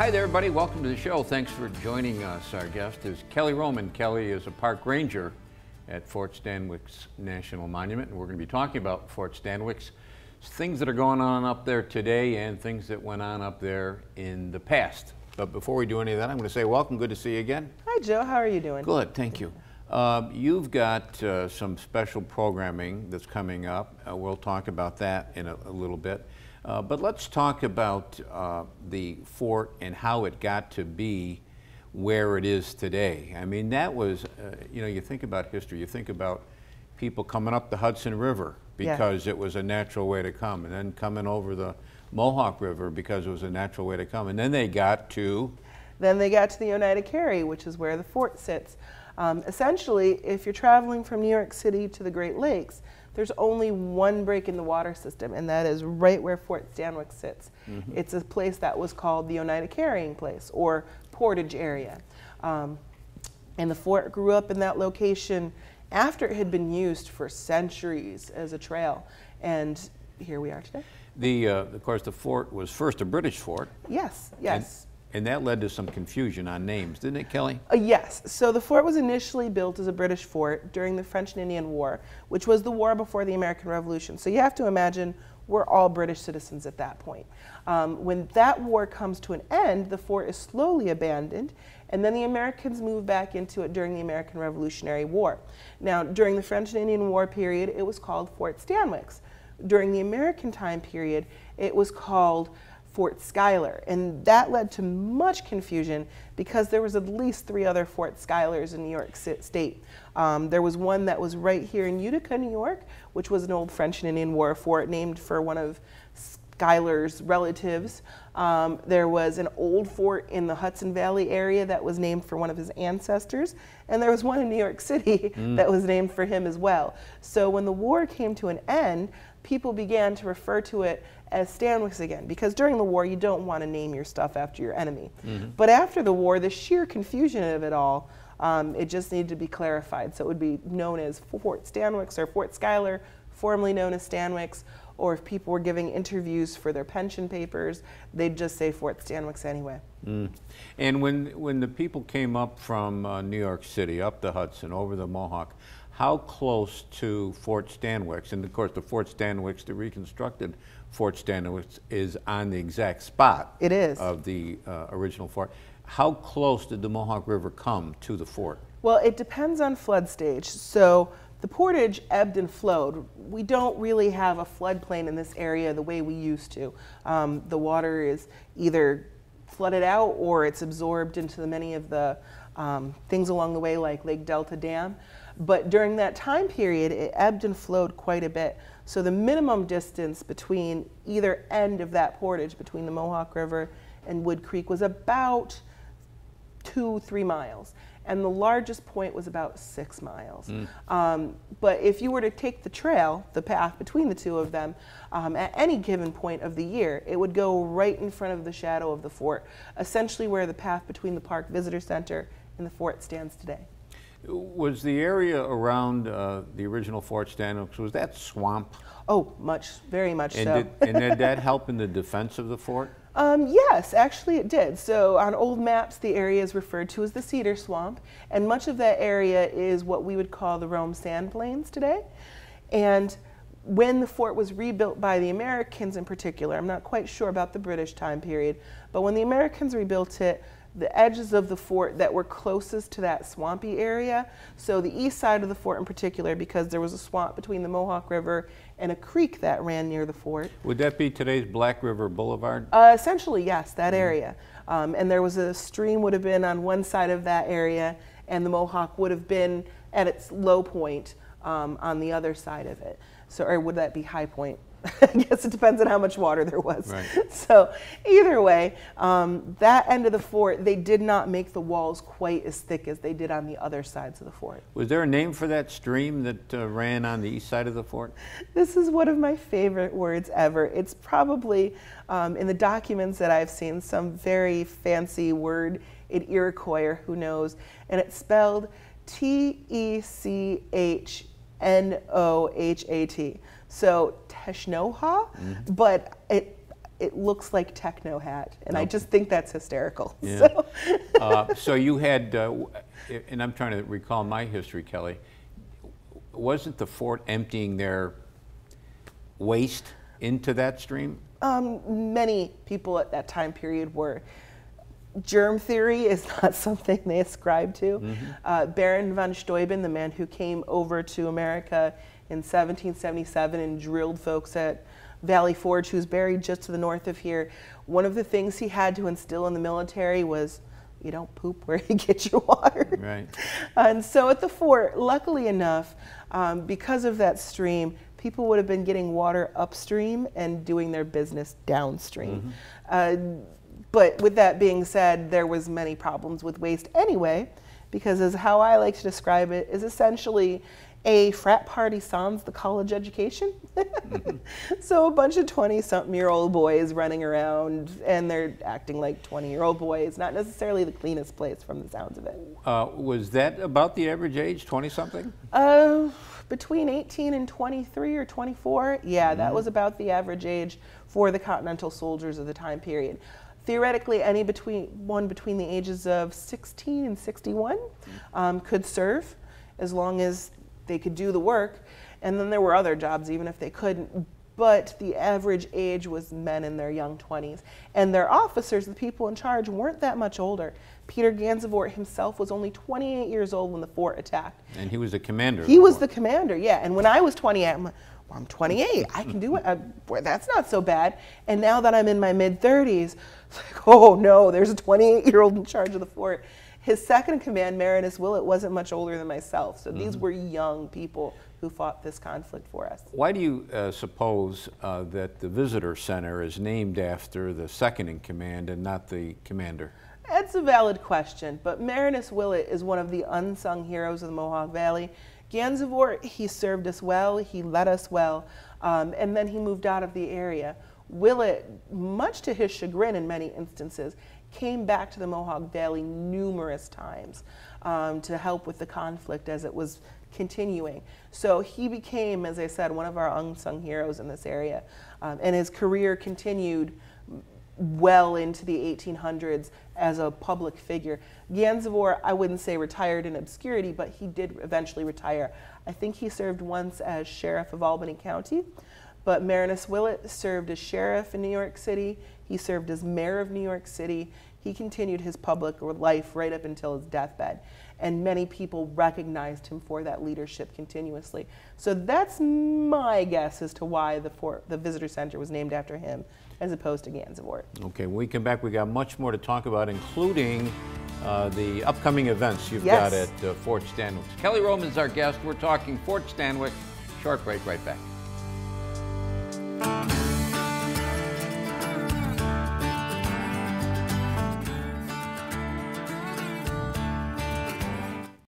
Hi there, everybody. Welcome to the show. Thanks for joining us. Our guest is Kelly Roman. Kelly is a park ranger at Fort Stanwix National Monument, and we're going to be talking about Fort Stanwix, things that are going on up there today and things that went on up there in the past. But before we do any of that, I'm going to say welcome. Good to see you again. Hi, Joe. How are you doing? Good, thank you. You've got some special programming that's coming up. We'll talk about that in a little bit. But let's talk about the fort and how it got to be where it is today. I mean, that was, you know, you think about history, you think about people coming up the Hudson River because it was a natural way to come, and then coming over the Mohawk River because it was a natural way to come, and then they got to... Then they got to the Oneida Carry, which is where the fort sits. Essentially, if you're traveling from New York City to the Great Lakes, there's only one break in the water system, and that is right where Fort Stanwix sits. Mm-hmm. It's a place that was called the Oneida Carrying Place, or portage area. And the fort grew up in that location after it had been used for centuries as a trail, and here we are today. Of course, the fort was first a British fort. Yes, yes. And that led to some confusion on names, didn't it, Kelly? Yes. So the fort was initially built as a British fort during the French and Indian War, which was the war before the American Revolution. So you have to imagine we're all British citizens at that point. When that war comes to an end, the fort is slowly abandoned, and then the Americans move back into it during the American Revolutionary War. Now, during the French and Indian War period, it was called Fort Stanwix. During the American time period, it was called Fort Schuyler, and that led to much confusion because there was at least 3 other Fort Schuylers in New York State. There was one that was right here in Utica, New York, which was an old French and Indian War fort named for one of Schuyler's relatives. There was an old fort in the Hudson Valley area that was named for one of his ancestors, and there was one in New York City that was named for him as well. So when the war came to an end, people began to refer to it as Stanwix again, because during the war you don't want to name your stuff after your enemy. Mm-hmm. But after the war, the sheer confusion of it all, it just needed to be clarified. So it would be known as Fort Stanwix or Fort Schuyler, formerly known as Stanwix, or if people were giving interviews for their pension papers, they'd just say Fort Stanwix anyway. Mm. And when the people came up from New York City, up the Hudson, over the Mohawk, how close to Fort Stanwix, and of course the Fort Stanwix, the reconstructed Fort Stanwix, is on the exact spot of the original fort. How close did the Mohawk River come to the fort? Well, it depends on flood stage. So the portage ebbed and flowed. We don't really have a floodplain in this area the way we used to. The water is either flooded out or it's absorbed into many of the things along the way, like Lake Delta Dam. But during that time period, it ebbed and flowed quite a bit. So the minimum distance between either end of that portage, between the Mohawk River and Wood Creek, was about 2-3 miles. And the largest point was about 6 miles. But if you were to take the trail, the path between the two of them, at any given point of the year, it would go right in front of the shadow of the fort, essentially where the path between the Park Visitor Center and the fort stands today. Was the area around the original Fort Stanwix, was that swamp? Oh, very much so. And did that help in the defense of the fort? Yes, actually it did. So on old maps, the area is referred to as the Cedar Swamp, and much of that area is what we would call the Rome Sand Plains today. And when the fort was rebuilt by the Americans in particular, I'm not quite sure about the British time period, but when the Americans rebuilt it, the edges of the fort that were closest to that swampy area, so the east side of the fort in particular, because there was a swamp between the Mohawk River and a creek that ran near the fort. Would that be today's Black River Boulevard? Essentially, yes, that area. And there was a stream would have been on one side of that area, and the Mohawk would have been at its low point on the other side of it. So, or would that be high point? I guess it depends on how much water there was. Right. So either way, that end of the fort, they did not make the walls quite as thick as they did on the other sides of the fort. Was there a name for that stream that ran on the east side of the fort? This is one of my favorite words ever. It's probably, in the documents that I've seen, some very fancy word in Iroquois, or who knows, and it's spelled T-E-C-H-N-O-H-A-T. So Teshnoha, but it looks like techno hat, and I just think that's hysterical. Yeah. So, so you had, and I'm trying to recall my history, Kelly, wasn't the fort emptying their waste into that stream? Many people at that time period were. Germ theory is not something they ascribe to. Baron von Steuben, the man who came over to America in 1777 and drilled folks at Valley Forge, who's buried just to the north of here, one of the things he had to instill in the military was, you don't poop where you get your water. Right. And so at the fort, luckily enough, because of that stream, people would have been getting water upstream and doing their business downstream. But with that being said, there was many problems with waste anyway, because as how I like to describe it, is essentially a frat party sans the college education. So a bunch of 20-something-year-old boys running around, and they're acting like 20-year-old boys, not necessarily the cleanest place from the sounds of it. Was that about the average age, 20-something? Between 18 and 23 or 24, yeah, that was about the average age for the Continental soldiers of the time period. Theoretically, one between the ages of 16 and 61 could serve, as long as they could do the work. And then there were other jobs, even if they couldn't. But the average age was men in their young 20s. And their officers, the people in charge, weren't that much older. Peter Gansevoort himself was only 28 years old when the fort attacked. And he was the commander. He was the commander, yeah. And when I was 28, I'm like, well, I'm 28, I can do it. Boy, that's not so bad. And now that I'm in my mid-30s, it's like, oh no, there's a 28-year-old in charge of the fort. His second in command, Marinus Willett, wasn't much older than myself. So these were young people who fought this conflict for us. Why do you suppose that the visitor center is named after the second in command and not the commander? That's a valid question, but Marinus Willett is one of the unsung heroes of the Mohawk Valley. Gansevoort, he served us well, he led us well, and then he moved out of the area. Willett, much to his chagrin in many instances, came back to the Mohawk Valley numerous times to help with the conflict as it was continuing. So he became, as I said, one of our unsung heroes in this area, and his career continued well into the 1800s as a public figure. Gansevoort, I wouldn't say retired in obscurity, but he did eventually retire. I think he served once as sheriff of Albany County, but Marinus Willett served as sheriff in New York City. He served as mayor of New York City. He continued his public life right up until his deathbed, and many people recognized him for that leadership continuously. So that's my guess as to why the visitor center was named after him, as opposed to Gansevoort. Okay, when we come back, we got much more to talk about, including the upcoming events you've got at Fort Stanwix. Kelly Roman's our guest. We're talking Fort Stanwix. Short break, right back.